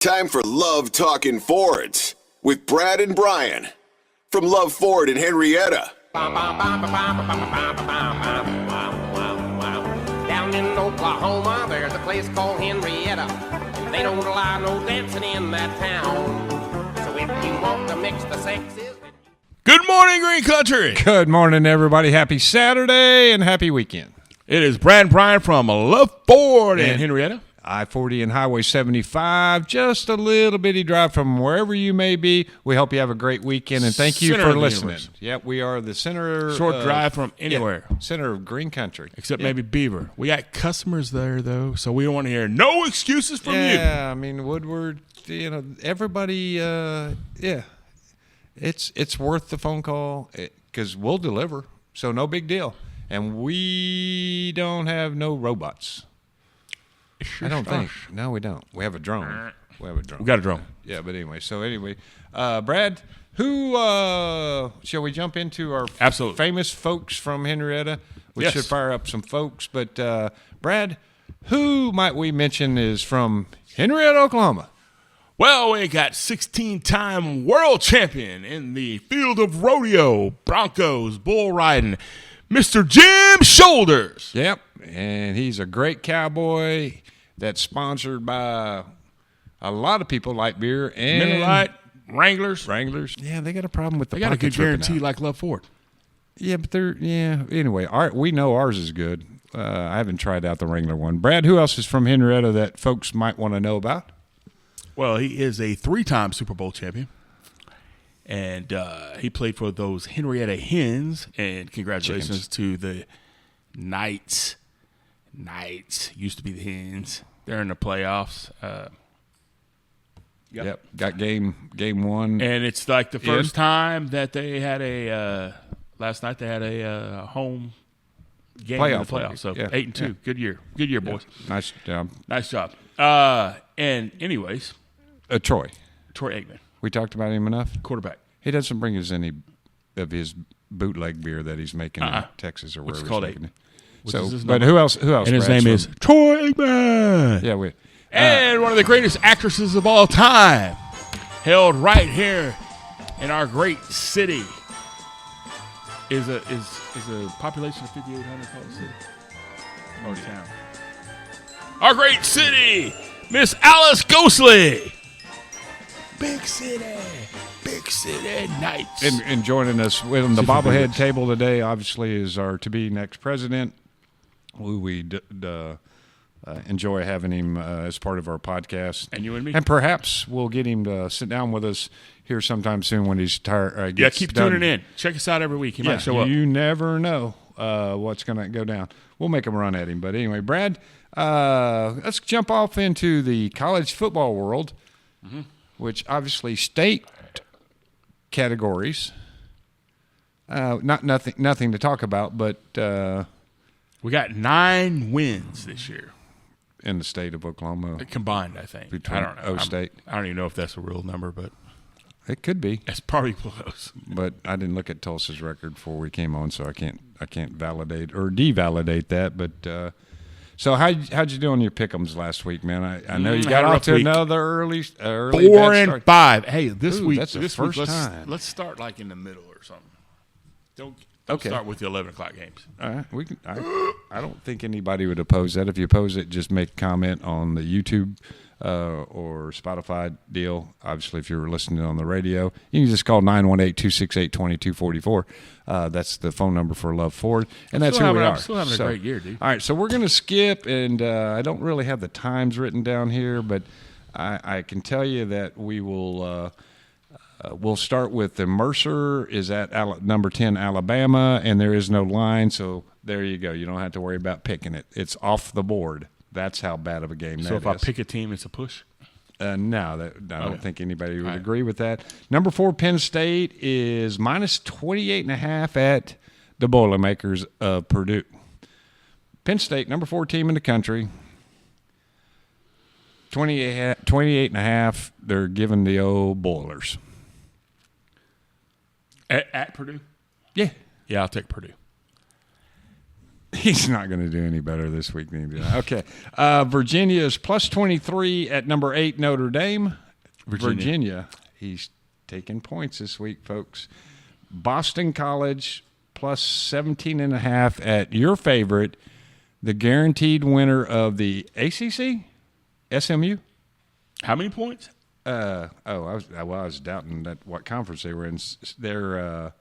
Time for Love Talking Fords with Brad and Brian from Love Ford in Henrietta. Down in Oklahoma, there's a place called Henrietta. They don't allow no dancing in that town. So if you want to mix the sexes... Good morning, Green Country. Good morning, everybody. Happy Saturday and happy weekend. It is Brad and Brian from Love Ford in Henrietta. I-40 and Highway 75, just a little bitty drive from wherever you may be. We hope you have a great weekend, and thank you for listening. Yep, we are the center. Short drive from anywhere. Yeah, center of Green Country. Except maybe Beaver. We got customers there, though, so we don't want to hear no excuses from you. Yeah, I mean, Woodward, everybody, it's worth the phone call because we'll deliver, so no big deal. And we don't have no robots. I don't think. No, we don't. We have a drone. We got a drone. Yeah, but anyway. Brad, who shall we jump into our famous folks from Henrietta? We should fire up some folks. But, Brad, who might we mention is from Henrietta, Oklahoma? Well, we got 16-time world champion in the field of rodeo, Broncos, bull riding, Mr. Jim Shoulders. Yep, and he's a great cowboy that's sponsored by a lot of people like beer and Miller Lite, Wranglers. Yeah, they got a problem with the They got a good guarantee out. like Love Ford. Yeah, but anyway, we know ours is good. I haven't tried out the Wrangler one. Brad, who else is from Henrietta that folks might want to know about? Well, he is a 3-time Super Bowl champion. And he played for those Henrietta Hens. And congratulations to the Knights. Used to be the Hens. They're in the playoffs. Yep. Got game one. And it's like the first time that they had last night they had a home game in the playoffs. So 8-2. Yeah. Good year. Good year, boys. Nice job. Nice job. And anyways. Troy Aikman. We talked about him enough? Quarterback. He doesn't bring us any of his bootleg beer that he's making in Texas or wherever he's making it. But who else? And his name is Troy Aikman. Yeah, and one of the greatest actresses of all time, held right here in our great city, is a population of 5,800 called city. Oh, town. Our great city, Miss Alice Ghostly. Big city Knights. And joining us with the bobblehead table today, obviously, is our to-be next president, who we enjoy having him as part of our podcast. And you and me. And perhaps we'll get him to sit down with us here sometime soon when he's tired. Keep tuning in. Check us out every week. He might show up. You never know what's going to go down. We'll make him run at him. But anyway, Brad, let's jump off into the college football world, which obviously state categories. Nothing to talk about, but we got 9 wins this year in the state of Oklahoma combined. I think between State. I don't even know if that's a real number, but it could be. It's probably close. But I didn't look at Tulsa's record before we came on, so I can't validate or devalidate that. But so how'd you do on your pick'ems last week, man? I know you got off to another early 4-5. Hey, this week that's the first time. Let's start like in the middle or something. Don't start with the 11 o'clock games. All right, we can. I don't think anybody would oppose that. If you oppose it, just make a comment on the YouTube or Spotify deal. Obviously, if you're listening on the radio, you can just call 918-268-2244. That's the phone number for Love Ford, and that's who we are. Still having a great year, dude. All right, so we're going to skip, and I don't really have the times written down here, but I can tell you that we will. We'll start with the Mercer is at number 10 Alabama, and there is no line, so there you go. You don't have to worry about picking it. It's off the board. That's how bad of a game that is. So if I pick a team, it's a push? No, I don't think anybody would agree with that. Number 4 Penn State is minus 28.5 at the Boilermakers of Purdue. Penn State, number 4 team in the country. 28.5, they're giving the old Boilers. At Purdue? Yeah. Yeah, I'll take Purdue. He's not going to do any better this week than he did. Okay. Virginia is plus 23 at number 8, Notre Dame. Virginia. He's taking points this week, folks. Boston College plus 17.5 at your favorite, the guaranteed winner of the ACC, SMU. How many points? I was doubting what conference they were in. Their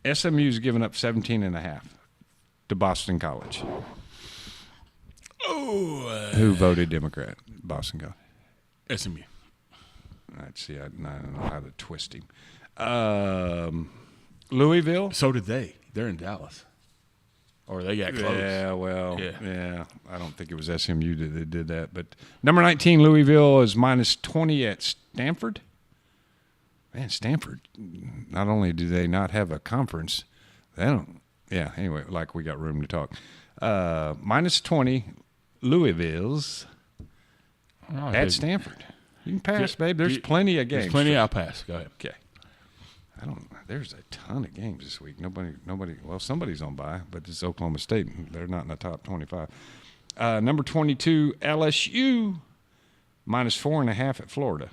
SMU's given up 17.5 to Boston College. Oh, Who voted Democrat? Boston College. SMU. I'd see. I don't know how to twist him. Louisville. So did they. They're in Dallas. Or they got close. Yeah, well, Yeah. yeah. I don't think it was SMU that did that. But number 19, Louisville is minus 20 at Stanford. Man, Stanford, not only do they not have a conference, they don't. Yeah, anyway, like we got room to talk. Minus 20, Louisville's at Stanford. You can pass, babe. There's plenty of games. There's plenty. I'll pass. Go ahead. Okay. There's a ton of games this week. Nobody. Well, somebody's on bye, but it's Oklahoma State. They're not in the top 25. Number 22, LSU, minus 4.5 at Florida.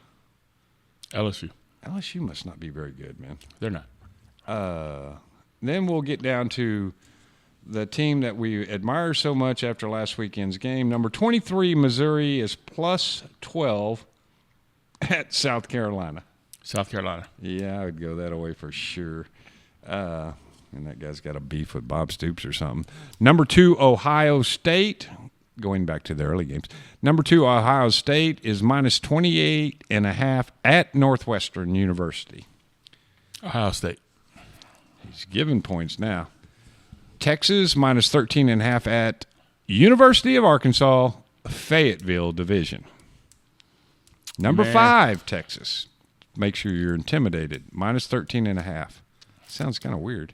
LSU. LSU must not be very good, man. They're not. Then we'll get down to the team that we admire so much after last weekend's game. Number 23, Missouri, is plus 12 at South Carolina. South Carolina. Yeah, I would go that away for sure. And that guy's got a beef with Bob Stoops or something. Number 2, Ohio State, going back to the early games. Number 2, Ohio State is minus 28.5 at Northwestern University. Ohio State. He's giving points now. Texas, minus 13.5 at University of Arkansas, Fayetteville Division. Number 5, Texas. Make sure you're intimidated. Minus 13.5. Sounds kind of weird.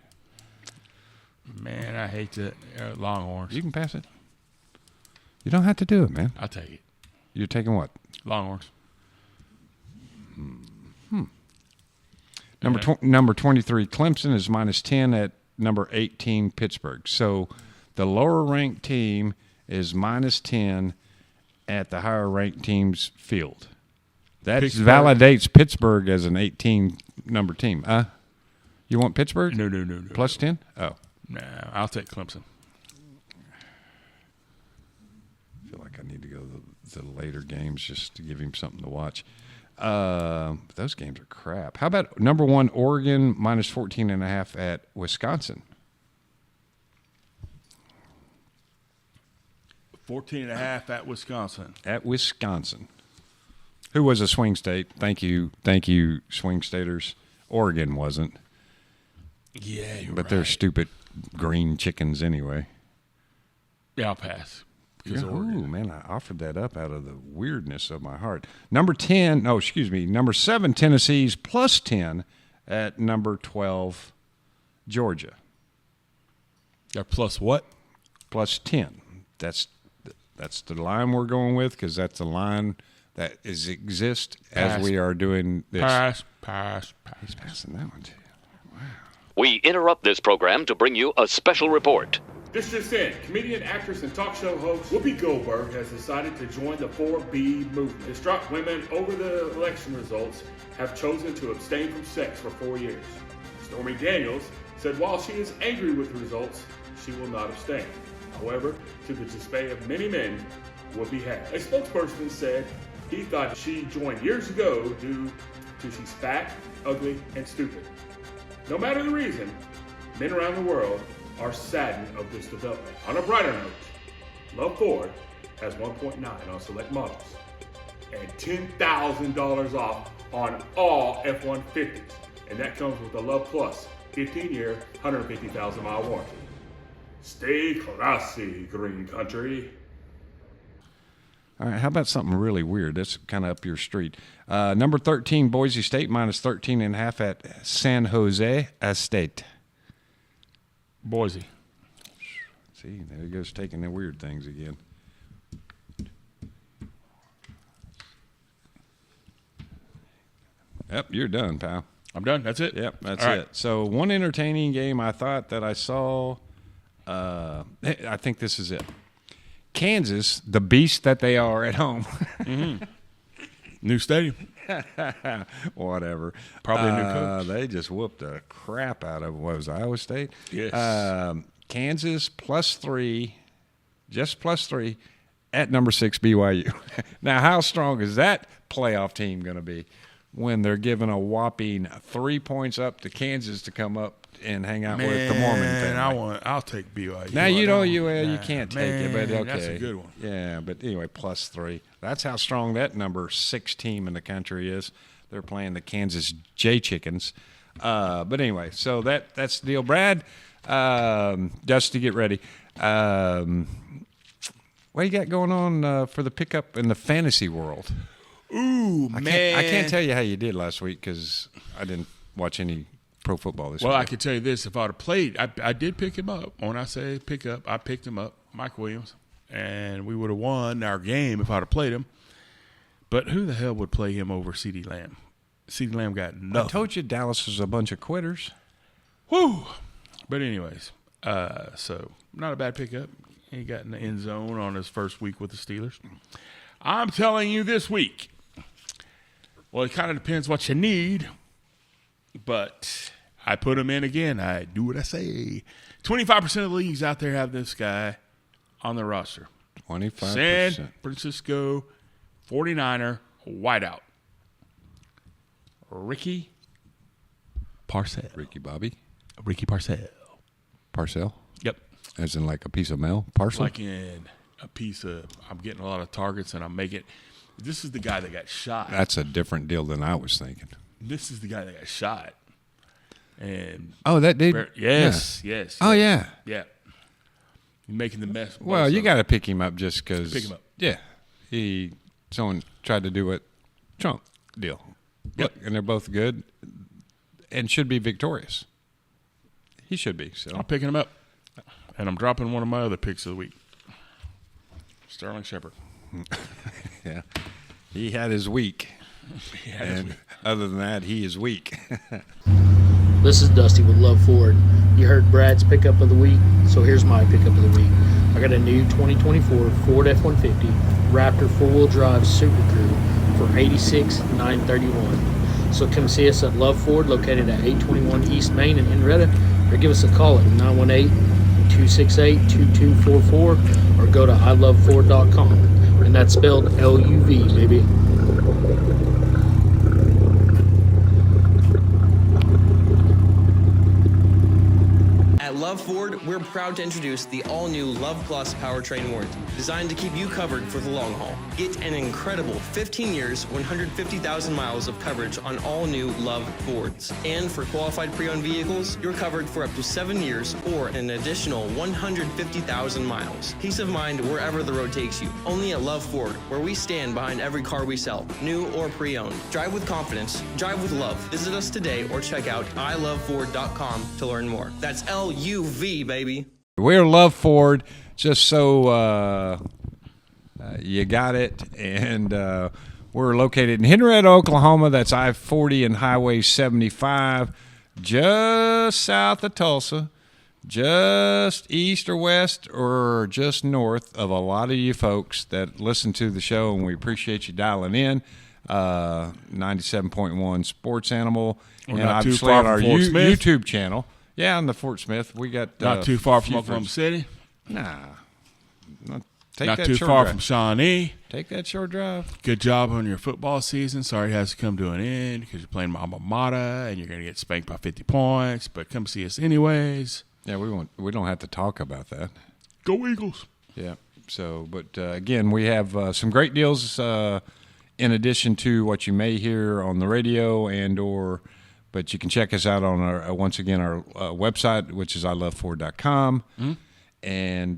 Man, I hate the Longhorns. You can pass it. You don't have to do it, man. I'll take it. You're taking what? Longhorns. Number 23, Clemson is minus 10 at number 18, Pittsburgh. So the lower-ranked team is minus 10 at the higher-ranked team's field. That validates Pittsburgh as an 18-number team. You want Pittsburgh? No. Plus 10? Oh. No, I'll take Clemson. I feel like I need to go to the later games just to give him something to watch. Those games are crap. How about number 1, Oregon, minus 14.5 at Wisconsin? 14.5 at Wisconsin. At Wisconsin. Who was a swing state? Thank you, swing staters. Oregon wasn't. Yeah, but they're stupid green chickens anyway. Yeah, I'll pass. Yeah, ooh, man, I offered that up out of the weirdness of my heart. Number 7, Tennessee's plus 10 at number 12, Georgia. They're plus what? Plus 10. That's the line we're going with because that's the line that exists as we are doing this. Pass. He's passing that one to you. Wow. We interrupt this program to bring you a special report. This just in. Comedian, actress, and talk show host Whoopi Goldberg has decided to join the 4B movement. Distraught women over the election results have chosen to abstain from sex for 4 years. Stormy Daniels said while she is angry with the results, she will not abstain. However, to the dismay of many men, Whoopi has. A spokesperson said he thought she joined years ago due to she's fat, ugly, and stupid. No matter the reason, men around the world are saddened of this development. On a brighter note, Love Ford has 1.9 on select models and $10,000 off on all F-150s. And that comes with the Love Plus 15-year, 150,000-mile warranty. Stay classy, Green Country. All right, how about something really weird? That's kind of up your street. Number 13, Boise State, minus 13.5 at San Jose State. Boise. See, there he goes taking the weird things again. Yep, you're done, pal. I'm done. That's it? Yep, that's All it. right. So one entertaining game I thought that I saw I think this is it. Kansas, the beast that they are at home. New stadium. Whatever. Probably a new coach. They just whooped the crap out of, what was it, Iowa State? Yes. Kansas +3, just +3 at number 6 BYU. Now, how strong is that playoff team going to be when they're giving a whopping 3 points up to Kansas to come up and hang out with the Mormon family? I'll take BYU. Now, you can't take it, but okay. That's a good one. Yeah, but anyway, +3. That's how strong that number 6 team in the country is. They're playing the Kansas J Chickens. But anyway, so that's the deal. Brad, just to get ready, what you got going on for the pickup in the fantasy world? Ooh, I can't tell you how you did last week because I didn't watch any pro football this week. Well, I can tell you this. If I'd have played, I did pick him up. When I say pick up, I picked him up, Mike Williams, and we would have won our game if I'd have played him. But who the hell would play him over CeeDee Lamb? CeeDee Lamb got nothing. I told you Dallas was a bunch of quitters. Woo! But anyways, so not a bad pickup. He got in the end zone on his first week with the Steelers. I'm telling you this week, well, it kind of depends what you need, but I put him in again. I do what I say. 25% of the leagues out there have this guy on their roster. 25%. San Francisco 49er wideout. Ricky Parcell. Ricky Bobby. Ricky Parcell. Parcell? Yep. As in like a piece of mail? Parcel? Like in a piece of, I'm getting a lot of targets and I'm making, this is the guy that got shot. That's a different deal than I was thinking. This is the guy that got shot. And Oh, that did? yes. Oh, yeah. Yeah. You're making the mess. Well, you got to pick him up just because. Pick him up. Yeah. Someone tried to do what Trump deal. Yep. And they're both good and should be victorious. He should be. So I'm picking him up. And I'm dropping one of my other picks of the week. Sterling Shepard. Yeah. He had his week. And other than that, he is weak. This is Dusty with Love Ford. You heard Brad's pickup of the week, so here's my pickup of the week. I got a new 2024 Ford F-150 Raptor 4-wheel drive Super Crew for $86,931. So come see us at Love Ford, located at 821 East Main in Henrietta, or give us a call at 918-268-2244, or go to iloveford.com, and that's spelled L-U-V, baby. At Love Ford, we're proud to introduce the all-new Love Plus powertrain warranty, designed to keep you covered for the long haul. Get an incredible 15 years, 150,000 miles of coverage on all new Love Fords. And for qualified pre-owned vehicles, you're covered for up to 7 years or an additional 150,000 miles. Peace of mind wherever the road takes you. Only at Love Ford, where we stand behind every car we sell, new or pre-owned. Drive with confidence, drive with love. Visit us today or check out iloveford.com to learn more. That's L-U-V, baby. We're Love Ford, just so you got it. And we're located in Henrietta, Oklahoma. That's I-40 and Highway 75, just south of Tulsa, just east or west or just north of a lot of you folks that listen to the show, and we appreciate you dialing in. 97.1 Sports Animal, We're and not too obviously far on from our Fort Smith. YouTube channel. Yeah, on the Fort Smith. We got Not too far from few Oklahoma friends. City. Nah. Take Not that too short far drive. from Shawnee. Take that short drive. Good job on your football season. Sorry it has to come to an end because you're playing my alma mater and you're going to get spanked by 50 points. But come see us anyways. Yeah, we don't have to talk about that. Go Eagles. Yeah. So, but again, we have some great deals in addition to what you may hear on the radio but you can check us out on our once again our website, which is iloveford.com. Mm-hmm. And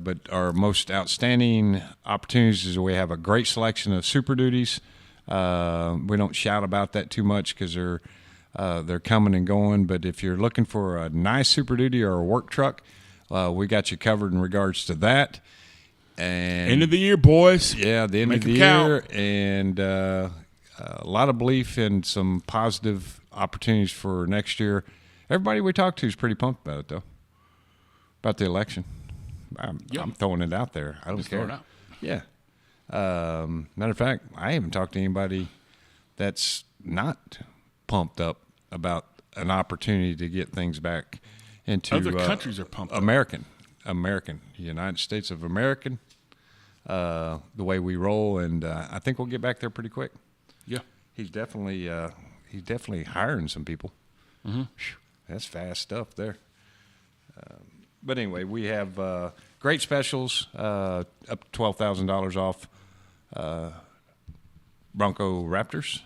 but our most outstanding opportunities is we have a great selection of Super Duties. We don't shout about that too much because they're coming and going. But if you're looking for a nice Super Duty or a work truck, we got you covered in regards to that. And End of the year, boys. yeah, the end Make of the 'em year, count. and a lot of belief in some positive opportunities for next year. Everybody we talk to is pretty pumped about it, though. About the election. I'm throwing it out there. I don't Just throw care. it out. Yeah. Matter of fact, I haven't talked to anybody that's not pumped up about an opportunity to get things back into Other countries are pumped up. American, United States of American, the way we roll, and I think we'll get back there pretty quick. Yeah. He's definitely hiring some people. Mm-hmm. That's fast stuff there. But anyway, we have great specials, up to $12,000 off Bronco Raptors,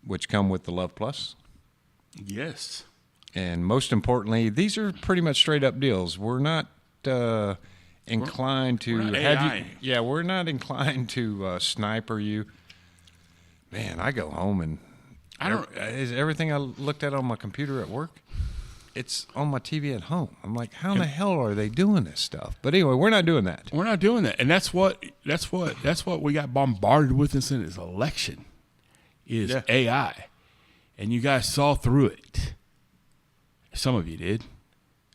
which come with the Love Plus. Yes. And most importantly, these are pretty much straight up deals. We're not inclined to we're not have AI. you. Yeah, we're not inclined to sniper you. Man, I go home and is everything I looked at on my computer at work. It's on my TV at home. I'm like, how in the hell are they doing this stuff? But anyway, we're not doing that. We're not doing that, and that's what we got bombarded with in this election is AI, and you guys saw through it. Some of you did,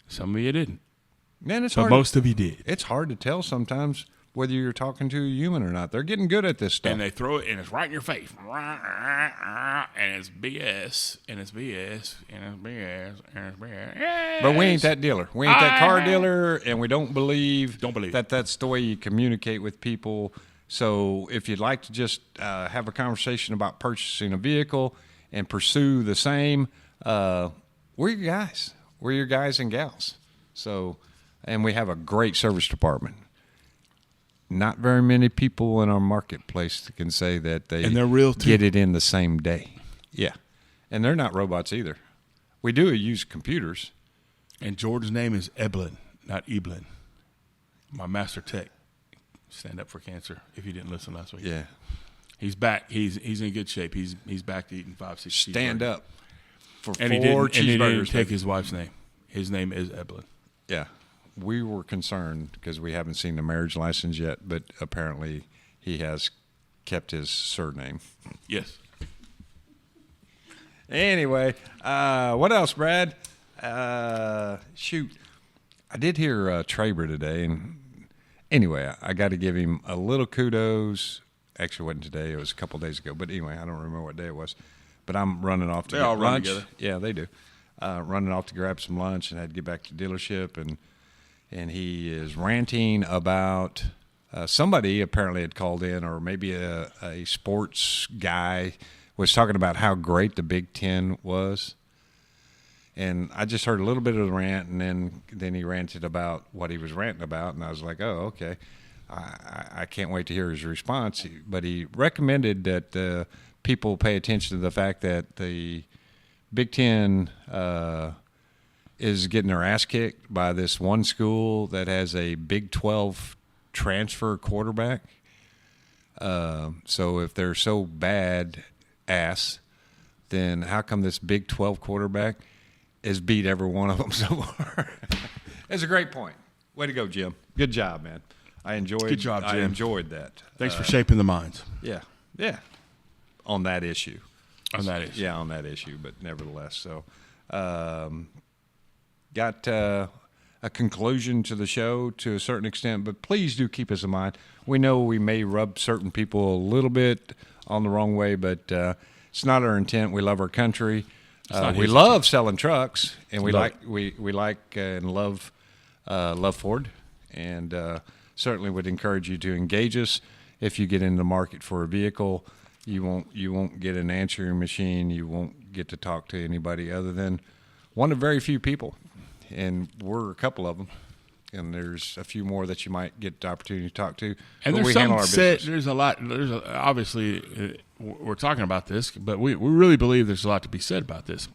some of you didn't, Man, it's but hard. most of you did. It's hard to tell sometimes whether you're talking to a human or not. They're getting good at this stuff. And they throw it, and it's right in your face, and it's BS, and it's BS, and it's BS, and it's BS. But we ain't that dealer. We ain't that car dealer, and we don't believe it. that that's the way you communicate with people. So if you'd like to just have a conversation about purchasing a vehicle and pursue the same, we're your guys. We're your guys and gals. So, and we have a great service department. Not very many people in our marketplace can say that they And they're real, too. get it in the same day. Yeah. And they're not robots either. We do use computers. And Jordan's name is Eblin, not Eblin. My master tech. Stand up for cancer. If you didn't listen last week, Yeah. he's back. He's in good shape. He's back to eating 5-6. Stand cheeseburgers. up for And he four didn't cheeseburgers. take his wife's name. His name is Eblin. Yeah. We were concerned because we haven't seen the marriage license yet, but apparently he has kept his surname. Yes. Anyway, what else, Brad? Shoot. I did hear Traber today, and anyway, I got to give him a little kudos. Actually, it wasn't today. It was a couple days ago. But anyway, I don't remember what day it was. But I'm running off to They get all run lunch. together. Yeah, they do. Running off to grab some lunch, and I had to get back to the dealership, and he is ranting about somebody apparently had called in, or maybe a sports guy was talking about how great the Big Ten was. And I just heard a little bit of the rant, and then he ranted about what he was ranting about, and I was like, oh, okay. I can't wait to hear his response. But he recommended that people pay attention to the fact that the Big Ten is getting their ass kicked by this one school that has a Big 12 transfer quarterback. So if they're so bad ass, then how come this Big 12 quarterback has beat every one of them so far? That's a great point. Way to go, Jim. Good job, man. I enjoyed that. Thanks for shaping the minds. Yeah. On that issue. On that issue. Yeah, on that issue, but nevertheless. So, got a conclusion to the show to a certain extent, but please do keep us in mind. We know we may rub certain people a little bit on the wrong way, but it's not our intent. We love our country. We love selling trucks, and we like and love Ford, and certainly would encourage you to engage us if you get in the market for a vehicle. You won't get an answering machine. You won't get to talk to anybody other than one of very few people, and we're a couple of them. And there's a few more that you might get the opportunity to talk to. And but there's we handle our something business. there's a lot. Obviously, we're talking about this, but we really believe there's a lot to be said about this.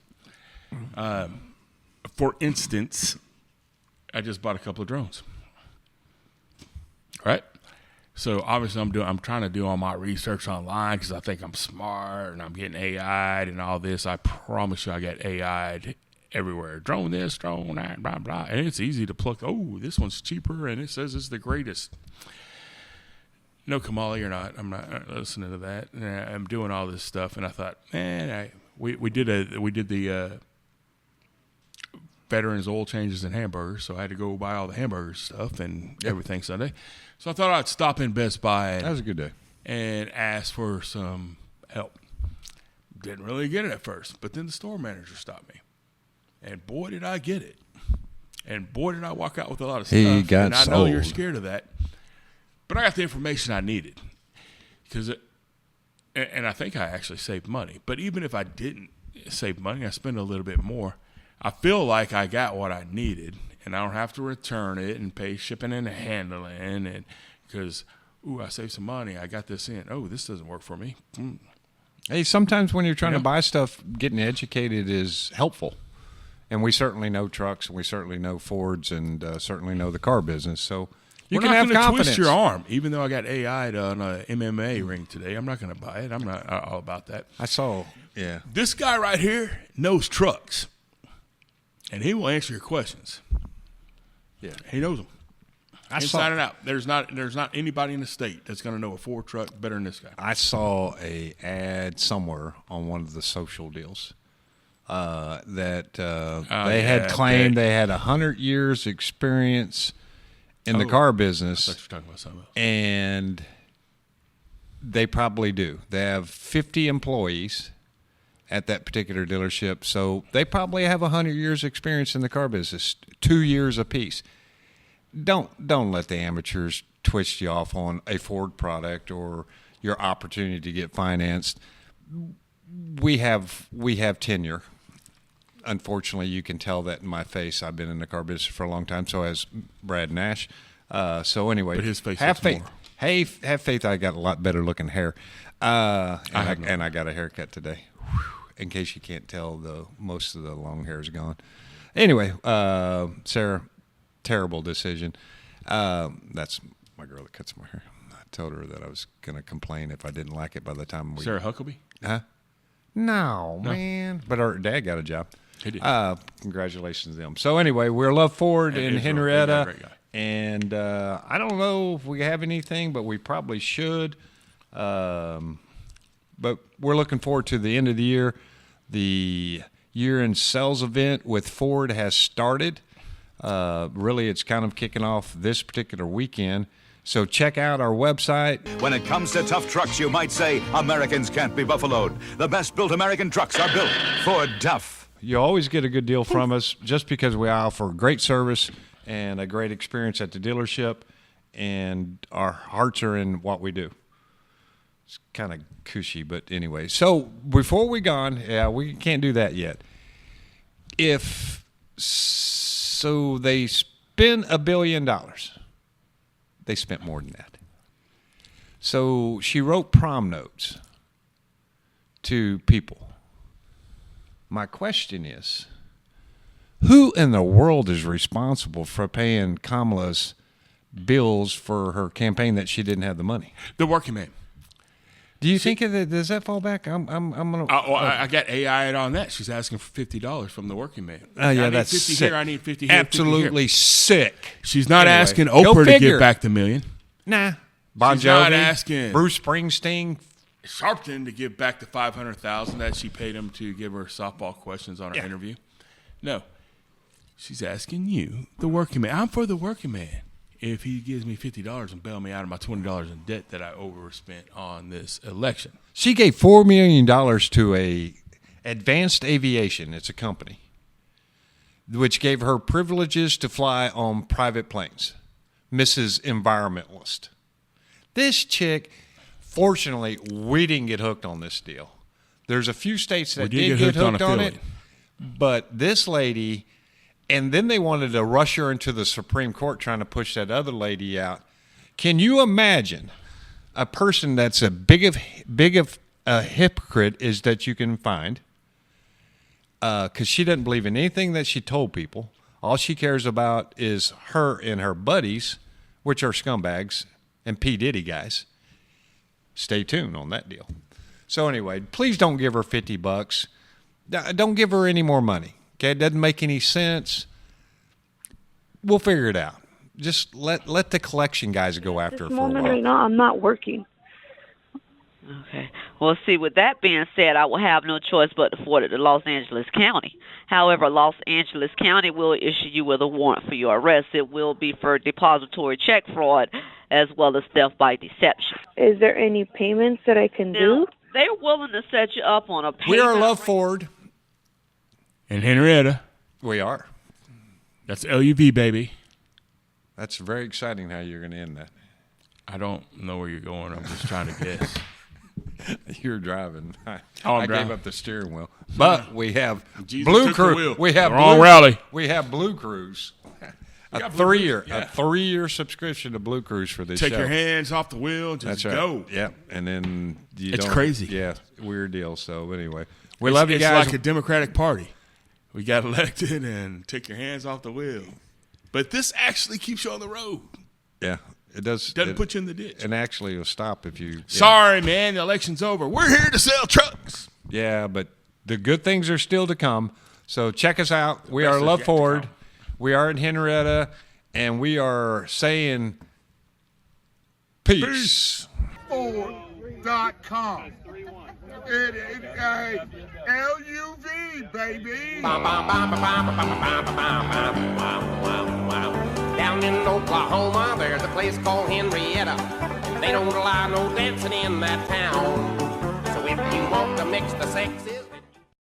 For instance, I just bought a couple of drones. Right? So obviously I'm trying to do all my research online because I think I'm smart and I'm getting AI'd and all this. I promise you I got AI'd everywhere. Drone this, drone that, blah, blah. And it's easy to pluck, oh, this one's cheaper and it says it's the greatest. No, Kamala, you're not. I'm not listening to that. I'm doing all this stuff. And I thought, man, we did the veterans oil changes and hamburgers, so I had to go buy all the hamburger stuff and everything Sunday. So I thought I'd stop in Best Buy That was a good day. and ask for some help. Didn't really get it at first, but then the store manager stopped me. And boy, did I get it. And boy, did I walk out with a lot of stuff. He got and I know you're sold. scared of that. But I got the information I needed. And I think I actually saved money. But even if I didn't save money, I spend a little bit more. I feel like I got what I needed, and I don't have to return it and pay shipping and handling. And because, I saved some money. I got this in. Oh, this doesn't work for me. Hey, sometimes when you're trying to buy stuff, getting educated is helpful. And we certainly know trucks, and we certainly know Fords, and certainly know the car business. So You can have not going to confidence. twist your arm, even though I got AI'd on a MMA ring today. I'm not going to buy it. I'm not all about that. I saw, This guy right here knows trucks, and he will answer your questions. Yeah. He knows them. I Inside saw, and out. There's not anybody in the state that's going to know a Ford truck better than this guy. I saw a ad somewhere on one of the social deals that they had claimed they had 100 years experience in the car I business, thought you were talking about something else. and they probably do. They have 50 employees at that particular dealership, so they probably have 100 years experience in the car business, 2 years apiece. Don't let the amateurs twist you off on a Ford product or your opportunity to get financed. We have tenure. Unfortunately, you can tell that in my face. I've been in the car business for a long time. So has Brad Nash. So anyway, But his face have looks faith. more. Hey, have faith. I got a lot better looking hair, and I got a haircut today. Whew. In case you can't tell, most of the long hair is gone. Anyway, Sarah. Terrible decision. That's my girl that cuts my hair. I told her that I was going to complain if I didn't like it by the time we... Sarah Huckabee? Huh? No, man. But her dad got a job. He did. Congratulations to them. So anyway, we're Love Ford in Israel, Henrietta. great guy. And I don't know if we have anything, but we probably should. But we're looking forward to the end of the year. The year-end sales event with Ford has started. Really, it's kind of kicking off this particular weekend. So check out our website. When it comes to tough trucks, you might say Americans can't be buffaloed. The best built American trucks are built Ford Tough. You always get a good deal from us just because we offer great service and a great experience at the dealership, and our hearts are in what we do. It's kind of cushy, but anyway. So before we gone, we can't do that yet. So they spend $1 billion. They spent more than that. So she wrote prom notes to people. My question is, who in the world is responsible for paying Kamala's bills for her campaign that she didn't have the money? The working man. Do you think that does that fall back? I'm gonna. I got AI on that. She's asking for $50 from the working man. Yeah, I need that's 50 sick. here. I need 50 here. 50 Absolutely here. sick. She's not Anyway, asking go Oprah to figure. give back the $1 million. Nah. Bon She's not Jovi, asking Bruce Springsteen. Sharpton to give back the $500,000 that she paid him to give her softball questions on her interview. No, she's asking you, the working man. I'm for the working man. If he gives me $50 and bail me out of my $20 in debt that I overspent on this election. She gave $4 million to a Advanced Aviation. It's a company which gave her privileges to fly on private planes. Mrs. Environmentalist. This chick, fortunately, we didn't get hooked on this deal. There's a few states that did get hooked on it, but this lady, and then they wanted to rush her into the Supreme Court trying to push that other lady out. Can you imagine a person that's a big of a hypocrite is that you can find, because she doesn't believe in anything that she told people. All she cares about is her and her buddies, which are scumbags and P. Diddy guys. Stay tuned on that deal. So anyway, please don't give her $50. Don't give her any more money. Okay, it doesn't make any sense. We'll figure it out. Just let the collection guys go after her for a Moment while. right now, I'm not working. Okay. Well, see, with that being said, I will have no choice but to forward it to Los Angeles County. However, Los Angeles County will issue you with a warrant for your arrest. It will be for depository check fraud as well as theft by deception. Is there any payments that I can do? They're willing to set you up on a payment. We are Love Ford. In Henrietta. We are. That's LUV, baby. That's very exciting how you're going to end that. I don't know where you're going. I'm just trying to guess. You're driving. I driving. gave up the steering wheel. But we have Jesus Blue took the Cruise. wheel. We have Wrong Blue, rally. We have Blue Cruise. A got Blue Cruise? 3-year, Yeah. a 3-year subscription to Blue Cruise for this Take show. your hands off the wheel. Just That's right. go. Yeah, and then you It's don't- crazy. Yeah, weird deal. So anyway, we love you It's guys. like a Democratic Party. We got elected and take your hands off the wheel. But this actually keeps you on the road. Yeah, it does. Doesn't put you in the ditch. And actually, it'll stop if you. Sorry, man. The election's over. We're here to sell trucks. Yeah, but the good things are still to come. So check us out. We best are is Love yet to Ford. come. We are in Henrietta, and we are saying peace. Ford.com. LUV, baby. Down in Oklahoma, there's a place called Henrietta. They don't allow no dancing in that town. So if you want to mix the sexes.